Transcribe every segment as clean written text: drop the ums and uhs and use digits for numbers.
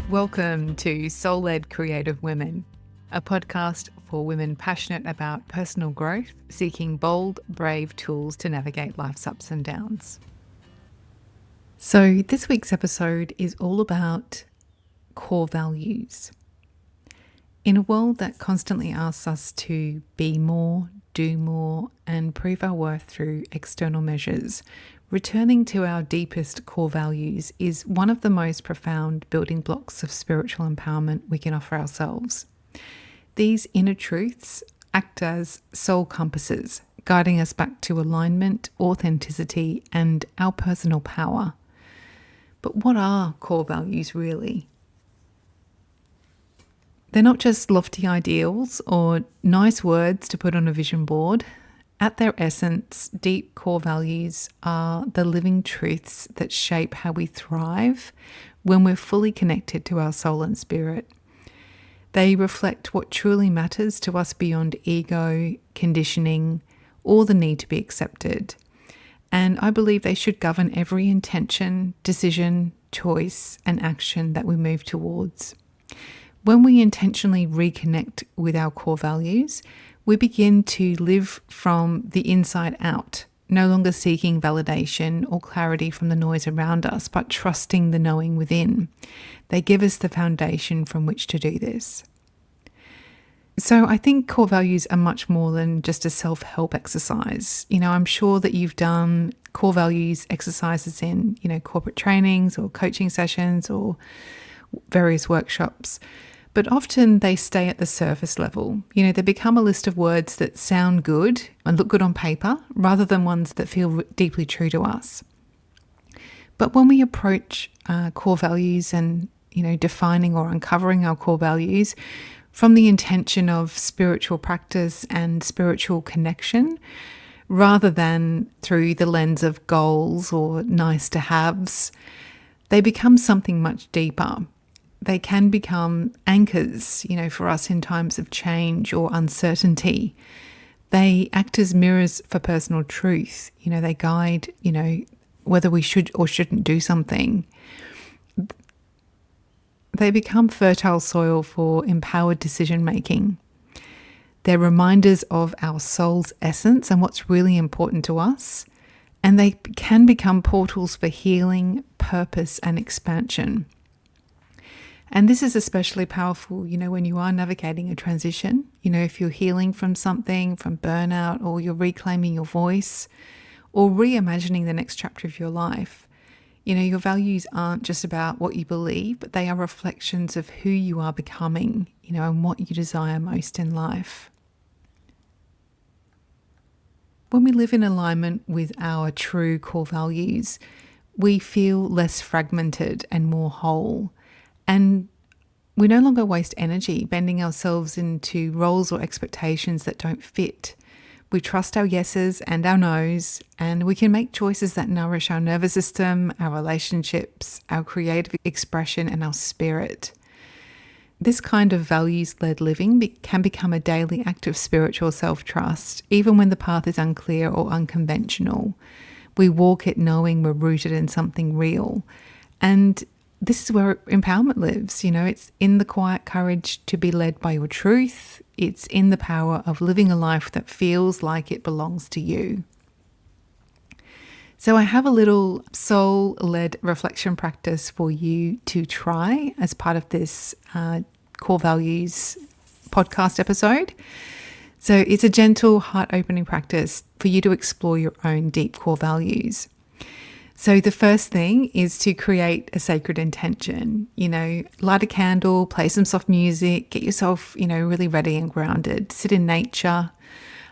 Welcome to Soul-Led Creative Women, a podcast for women passionate about personal growth, seeking bold, brave tools to navigate life's ups and downs. So this week's episode is all about core values. In a world that constantly asks us to be more, do more, and prove our worth through external measures, returning to our deepest core values is one of the most profound building blocks of spiritual empowerment we can offer ourselves. These inner truths act as soul compasses, guiding us back to alignment, authenticity, and our personal power. But what are core values really? They're not just lofty ideals or nice words to put on a vision board. At their essence, deep core values are the living truths that shape how we thrive when we're fully connected to our soul and spirit. They reflect what truly matters to us beyond ego, conditioning, or the need to be accepted. And I believe they should govern every intention, decision, choice, and action that we move towards. When we intentionally reconnect with our core values, we begin to live from the inside out, no longer seeking validation or clarity from the noise around us, but trusting the knowing within. They give us the foundation from which to do this. So I think core values are much more than just a self-help exercise. I'm sure that you've done core values exercises in, corporate trainings or coaching sessions or various workshops. But often they stay at the surface level. They become a list of words that sound good and look good on paper rather than ones that feel deeply true to us. But when we approach core values and, defining or uncovering our core values from the intention of spiritual practice and spiritual connection, rather than through the lens of goals or nice to haves, they become something much deeper. They can become anchors, for us in times of change or uncertainty. They act as mirrors for personal truth. They guide, whether we should or shouldn't do something. They become fertile soil for empowered decision making. They're reminders of our soul's essence and what's really important to us. And they can become portals for healing, purpose, and expansion. And this is especially powerful, when you are navigating a transition, if you're healing from something, from burnout, or you're reclaiming your voice, or reimagining the next chapter of your life. Your values aren't just about what you believe, but they are reflections of who you are becoming, and what you desire most in life. When we live in alignment with our true core values, we feel less fragmented and more whole. And we no longer waste energy bending ourselves into roles or expectations that don't fit. We trust our yeses and our nos, and we can make choices that nourish our nervous system, our relationships, our creative expression, and our spirit. This kind of values-led living can become a daily act of spiritual self-trust, even when the path is unclear or unconventional. We walk it knowing we're rooted in something real. And this is where empowerment lives. It's in the quiet courage to be led by your truth. It's in the power of living a life that feels like it belongs to you. So I have a little soul-led reflection practice for you to try as part of this Core Values podcast episode. So it's a gentle, heart-opening practice for you to explore your own deep core values. So the first thing is to create a sacred intention. Light a candle, play some soft music, get yourself, really ready and grounded. Sit in nature,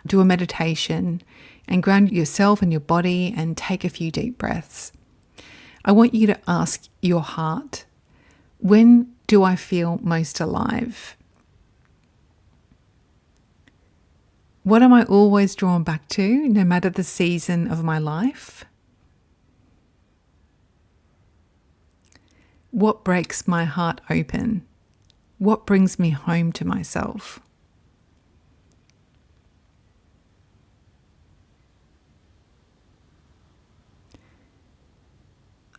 do a meditation, and ground yourself and your body and take a few deep breaths. I want you to ask your heart, when do I feel most alive? What am I always drawn back to, no matter the season of my life? What breaks my heart open? What brings me home to myself?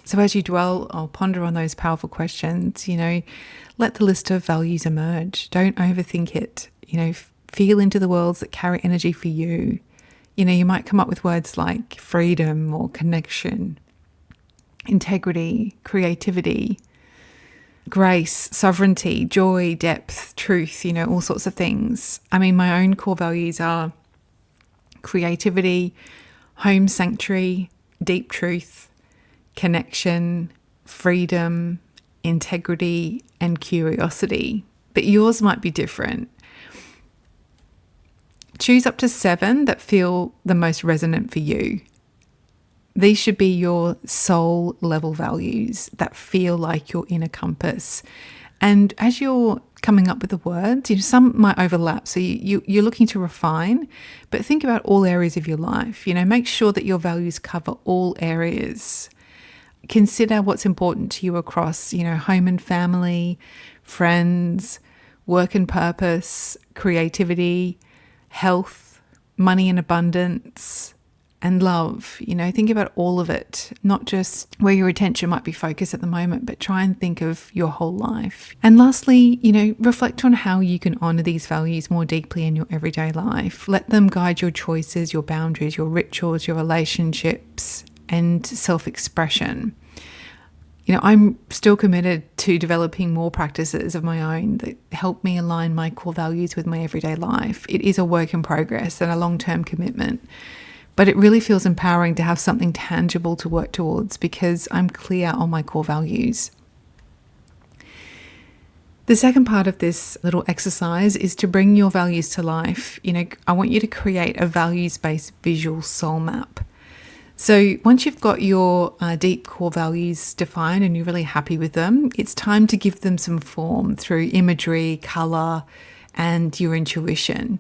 So as you dwell or ponder on those powerful questions, let the list of values emerge. Don't overthink it. Feel into the worlds that carry energy for you. You might come up with words like freedom or connection, integrity, creativity, grace, sovereignty, joy, depth, truth, all sorts of things. I mean, my own core values are creativity, home sanctuary, deep truth, connection, freedom, integrity, and curiosity. But yours might be different. Choose up to 7 that feel the most resonant for you. These should be your soul level values that feel like your inner compass. And as you're coming up with the words, some might overlap. So you're looking to refine, but think about all areas of your life. Make sure that your values cover all areas. Consider what's important to you across, home and family, friends, work and purpose, creativity, health, money and abundance, and love. Think about all of it, not just where your attention might be focused at the moment, but try and think of your whole life. And lastly, reflect on how you can honor these values more deeply in your everyday life. Let them guide your choices, your boundaries, your rituals, your relationships, and self-expression. I'm still committed to developing more practices of my own that help me align my core values with my everyday life. It is a work in progress and a long-term commitment, but it really feels empowering to have something tangible to work towards because I'm clear on my core values. The second part of this little exercise is to bring your values to life. I want you to create a values-based visual soul map. So once you've got your deep core values defined and you're really happy with them, it's time to give them some form through imagery, color, and your intuition.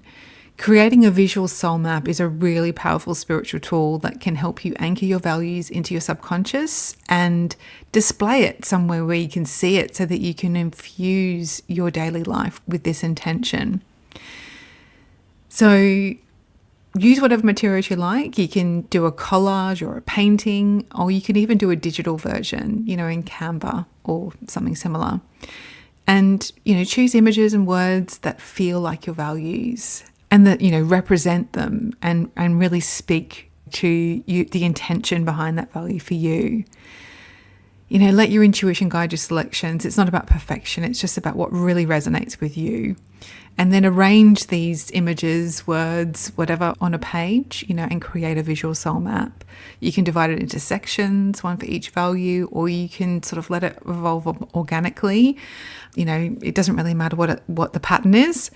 Creating a visual soul map is a really powerful spiritual tool that can help you anchor your values into your subconscious and display it somewhere where you can see it so that you can infuse your daily life with this intention. So use whatever materials you like. You can do a collage or a painting, or you can even do a digital version, in Canva or something similar. And, choose images and words that feel like your values and that, represent them and really speak to you, the intention behind that value for you. Let your intuition guide your selections. It's not about perfection. It's just about what really resonates with you. And then arrange these images, words, whatever on a page, and create a visual soul map. You can divide it into sections, one for each value, or you can sort of let it evolve organically. It doesn't really matter what the pattern is.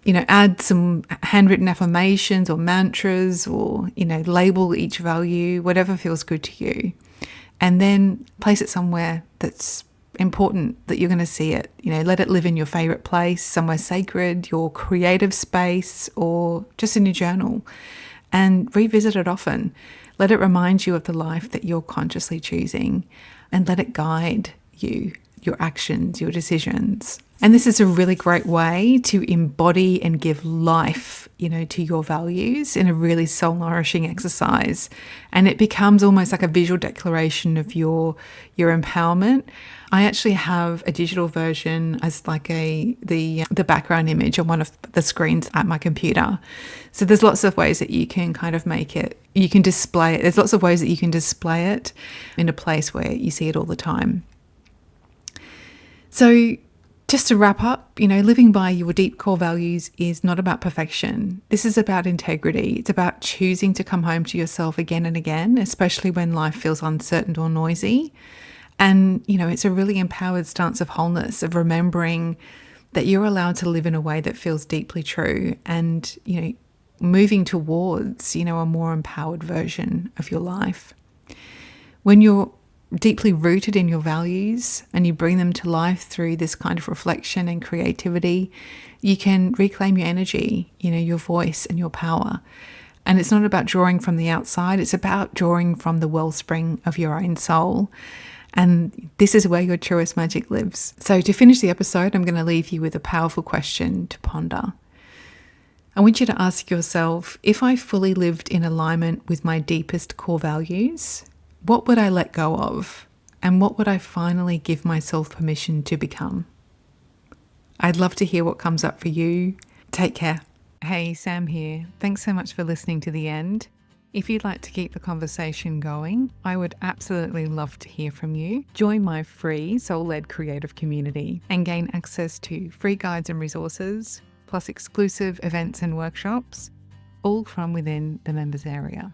Add some handwritten affirmations or mantras or, label each value, whatever feels good to you. And then place it somewhere that's important that you're going to see it. Let it live in your favorite place, somewhere sacred, your creative space, or just in your journal. And revisit it often. Let it remind you of the life that you're consciously choosing, and let it guide you, your actions, your decisions. And this is a really great way to embody and give life, to your values in a really soul-nourishing exercise. And it becomes almost like a visual declaration of your empowerment. I actually have a digital version as like the background image on one of the screens at my computer. So there's lots of ways that you can kind of make it. You can display it. There's lots of ways that you can display it in a place where you see it all the time. So just to wrap up, living by your deep core values is not about perfection. This is about integrity. It's about choosing to come home to yourself again and again, especially when life feels uncertain or noisy. And, it's a really empowered stance of wholeness, of remembering that you're allowed to live in a way that feels deeply true and, moving towards, a more empowered version of your life. When you're deeply rooted in your values and you bring them to life through this kind of reflection and creativity, you can reclaim your energy, your voice and your power. And it's not about drawing from the outside, it's about drawing from the wellspring of your own soul. And this is where your truest magic lives. So to finish the episode, I'm going to leave you with a powerful question to ponder. I want you to ask yourself, if I fully lived in alignment with my deepest core values, what would I let go of? And what would I finally give myself permission to become? I'd love to hear what comes up for you. Take care. Hey, Sam here. Thanks so much for listening to the end. If you'd like to keep the conversation going, I would absolutely love to hear from you. Join my free soul-led creative community and gain access to free guides and resources, plus exclusive events and workshops, all from within the members area.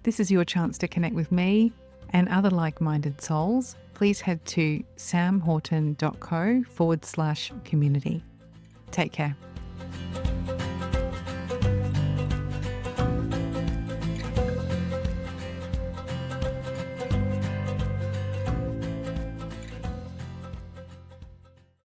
This is your chance to connect with me and other like-minded souls. Please head to samhorton.co/community. Take care.